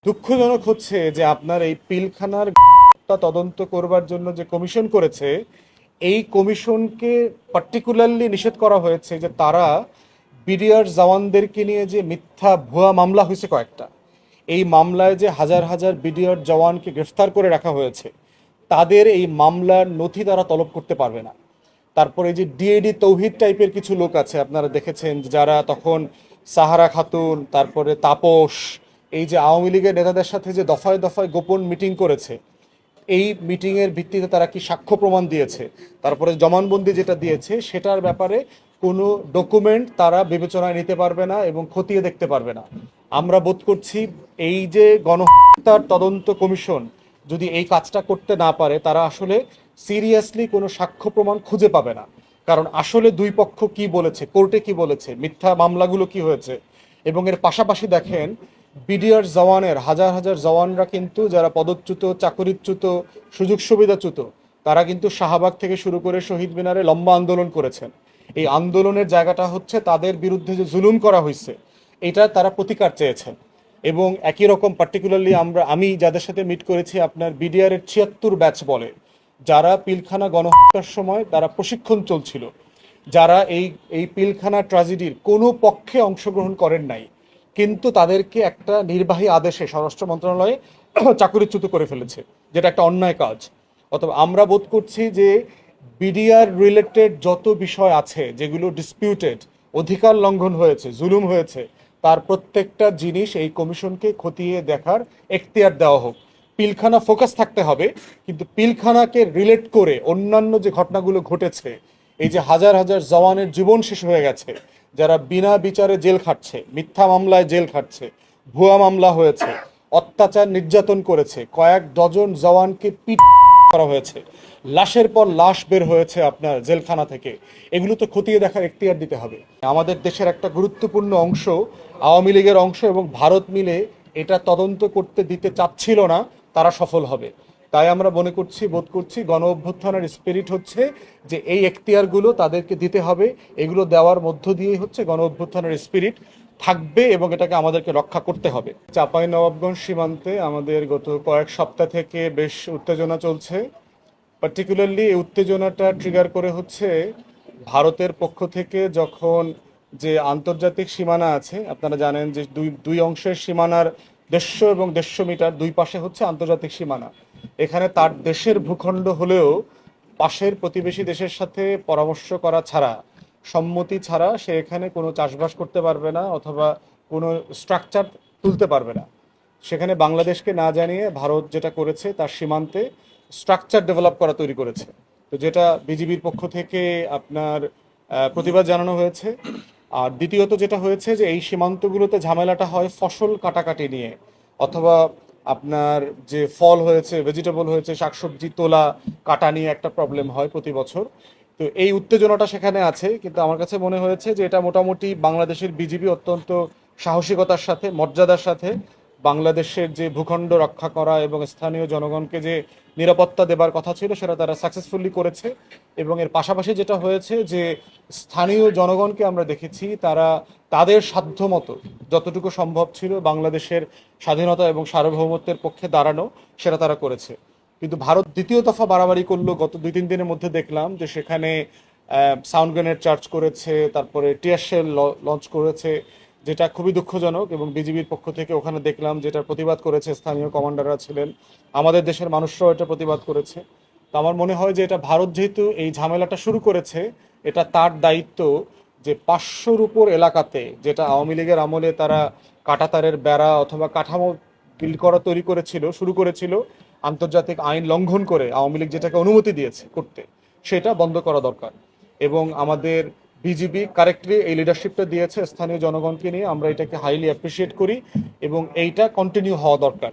দুঃখজনক হচ্ছে যে আপনার এই পিলখানার তদন্ত করবার জন্য যে কমিশন করেছে, এই কমিশনকে পার্টিকুলারলি নিষেধ করা হয়েছে যে তারা বিডিআর জওয়ানদেরকে নিয়ে যে মিথ্যা ভুয়া মামলা হয়েছে কয়েকটা, এই মামলায় যে হাজার হাজার বিডিআর জওয়ানকে গ্রেফতার করে রাখা হয়েছে, তাদের এই মামলার নথি তারা তলব করতে পারবে না। তারপরে এই যে ডিএডি তৌহিদ টাইপের কিছু লোক আছে, আপনারা দেখেছেন, যারা তখন সাহারা খাতুন, তারপরে তাপস, এই যে আওয়ামী লীগের নেতাদের সাথে যে দফায় দফায় গোপন মিটিং করেছে, এই মিটিংয়ের ভিত্তিতে তারা কি সাক্ষ্য প্রমাণ দিয়েছে, তারপরে জবানবন্দি যেটা দিয়েছে সেটার ব্যাপারে কোনো ডকুমেন্ট তারা বিবেচনায় নিতে পারবে না এবং খতিয়ে দেখতে পারবে না। আমরা বোধ করছি এই যে গণহত্যার তদন্ত কমিশন যদি এই কাজটা করতে না পারে, তারা আসলে সিরিয়াসলি কোনো সাক্ষ্য প্রমাণ খুঁজে পাবে না। কারণ আসলে দুই পক্ষ কি বলেছে, কোর্টে কি বলেছে, মিথ্যা মামলাগুলো কি হয়েছে। এবং এর পাশাপাশি দেখেন, বিডিআর জওয়ানের হাজার হাজার জওয়ানরা কিন্তু যারা পদচ্যুত, চাকরিচ্যুত, সুযোগ সুবিধাচ্যুত, তারা কিন্তু শাহবাগ থেকে শুরু করে শহীদ মিনারে লম্বা আন্দোলন করেছেন। এই আন্দোলনের জায়গাটা হচ্ছে তাদের বিরুদ্ধে যে জুলুম করা হয়েছে, এটা তারা প্রতিকার চেয়েছেন। এবং একই রকম পার্টিকুলারলি আমি যাদের সাথে মিট করেছি, আপনার বিডিআর এর ৭৬ ব্যাচ বলে, যারা পিলখানা গণহত্যার সময় তারা প্রশিক্ষণ চলছিল, যারা এই এই পিলখানা ট্র্যাজেডির কোনো পক্ষে অংশগ্রহণ করেন নাই, কিন্তু তাদেরকে একটা নির্বাহী আদেশে স্বরাষ্ট্র মন্ত্রণালয়ে চাকরিচ্যুত করে ফেলেছে, যেটা একটা অন্যায় কাজ। অথবা আমরা বোধ করছি যে বিডিআর রিলেটেড যত বিষয় আছে যেগুলো ডিসপিউটেড, অধিকার লঙ্ঘন হয়েছে, জুলুম হয়েছে, তার প্রত্যেকটা জিনিস এই কমিশনকে খতিয়ে দেখার এখতিয়ার দেওয়া হোক। পিলখানা ফোকাস থাকতে হবে, কিন্তু পিলখানাকে রিলেট করে অন্যান্য যে ঘটনাগুলো ঘটেছে, এই যে হাজার হাজার জওয়ানের জীবন শেষ হয়ে গেছে, যারা বিনা বিচারে জেল খাটছে, মিথ্যা মামলায় জেল খাটছে, ভুয়া মামলা হয়েছে, অত্যাচার নির্যাতন করেছে, কয়েক ডজন জওয়ানকে পিট করা হয়েছে, লাশের পর লাশ বের হয়েছে আপনার জেলখানা থেকে, এগুলো তো খতিয়ে দেখার এখতিয়ার দিতে হবে। আমাদের দেশের একটা গুরুত্বপূর্ণ অংশ, আওয়ামী লীগের অংশ এবং ভারত মিলে এটা তদন্ত করতে দিতে চাচ্ছিল না, তারা সফল হবে। তাই আমরা মনে করছি, বোধ করছি গণ অভ্যুত্থানের স্পিরিট হচ্ছে যে এই এখতিয়ারগুলো তাদেরকে দিতে হবে। এগুলো দেওয়ার মধ্য দিয়েই হচ্ছে গণ অভ্যুত্থানের স্পিরিট থাকবে এবং এটাকে আমাদেরকে রক্ষা করতে হবে। চাঁপাইনবাবগঞ্জ সীমান্তে আমাদের গত কয়েক সপ্তাহ থেকে বেশ উত্তেজনা চলছে। পার্টিকুলারলি এই উত্তেজনাটা ট্রিগার করে হচ্ছে ভারতের পক্ষ থেকে, যখন যে আন্তর্জাতিক সীমানা আছে, আপনারা জানেন যে দুই দুই অংশের সীমানার ১৫০ এবং ১৫০ মিটার, দুই পাশে হচ্ছে আন্তর্জাতিক সীমানা। এখানে তার দেশের ভূখণ্ড হলেও পাশের প্রতিবেশী দেশের সাথে পরামর্শ করা ছাড়া, সম্মতি ছাড়া সে এখানে কোনো চাষবাস করতে পারবে না অথবা কোনো স্ট্রাকচার তুলতে পারবে না। সেখানে বাংলাদেশকে না জানিয়ে ভারত যেটা করেছে, তার সীমান্তে স্ট্রাকচার ডেভেলপ করা তৈরি করেছে। তো যেটা বিজিবির পক্ষ থেকে আপনার প্রতিবাদ জানানো হয়েছে। আর দ্বিতীয়ত যেটা হয়েছে যে এই সীমান্তগুলোতে ঝামেলাটা হয় ফসল কাটাকাটি নিয়ে, অথবা আপনার যে ফল হয়েছে, ভেজিটেবল হয়েছে, শাকসবজি তোলা কাটা নিয়ে একটা প্রবলেম হয় প্রতি বছর। তো এই উত্তেজনাটা সেখানে আছে, কিন্তু আমার কাছে মনে হয়েছে যে এটা মোটামুটি বাংলাদেশের বিজিবি অত্যন্ত সাহসিকতার সাথে, মর্যাদার সাথে বাংলাদেশের যে ভূখণ্ড রক্ষা করা এবং স্থানীয় জনগণকে যে নিরাপত্তা দেবার কথা ছিল, সেটা তারা সাকসেসফুলি করেছে। এবং এর পাশাপাশি যেটা হয়েছে যে স্থানীয় জনগণকে আমরা দেখেছি, তারা তাদের সাধ্যমতো যতটুকু সম্ভব ছিল বাংলাদেশের স্বাধীনতা এবং সার্বভৌমত্বের পক্ষে দাঁড়ানো, সেটা তারা করেছে। কিন্তু ভারত দ্বিতীয় দফা বাড়াবাড়ি করলো। গত ২-৩ দিনের মধ্যে দেখলাম যে সেখানে সাউন্ড গ্রেনেড চার্জ করেছে, তারপরে টিয়ার শেল লঞ্চ করেছে, যেটা খুবই দুঃখজনক। এবং বিজিবির পক্ষ থেকে ওখানে দেখলাম যেটার প্রতিবাদ করেছে, স্থানীয় কমান্ডাররা ছিলেন, আমাদের দেশের মানুষরাও এটা প্রতিবাদ করেছে। তো আমার মনে হয় যে এটা ভারত যেহেতু এই ঝামেলাটা শুরু করেছে, এটা তার দায়িত্ব যে ৫০০-র উপর এলাকাতে, যেটা আওয়ামী লীগের আমলে তারা কাঁটাতারের বেড়া অথবা কাঠামো বিল্ড করা তৈরি করেছিল, শুরু করেছিল আন্তর্জাতিক আইন লঙ্ঘন করে, আওয়ামী লীগ যেটাকে অনুমতি দিয়েছে করতে, সেটা বন্ধ করা দরকার। এবং আমাদের বিজিবি কারেক্টলি এই লিডারশিপটা দিয়েছে স্থানীয় জনগণকে নিয়ে, আমরা এটাকে হাইলি অ্যাপ্রিসিয়েট করি এবং এইটা কন্টিনিউ হওয়া দরকার।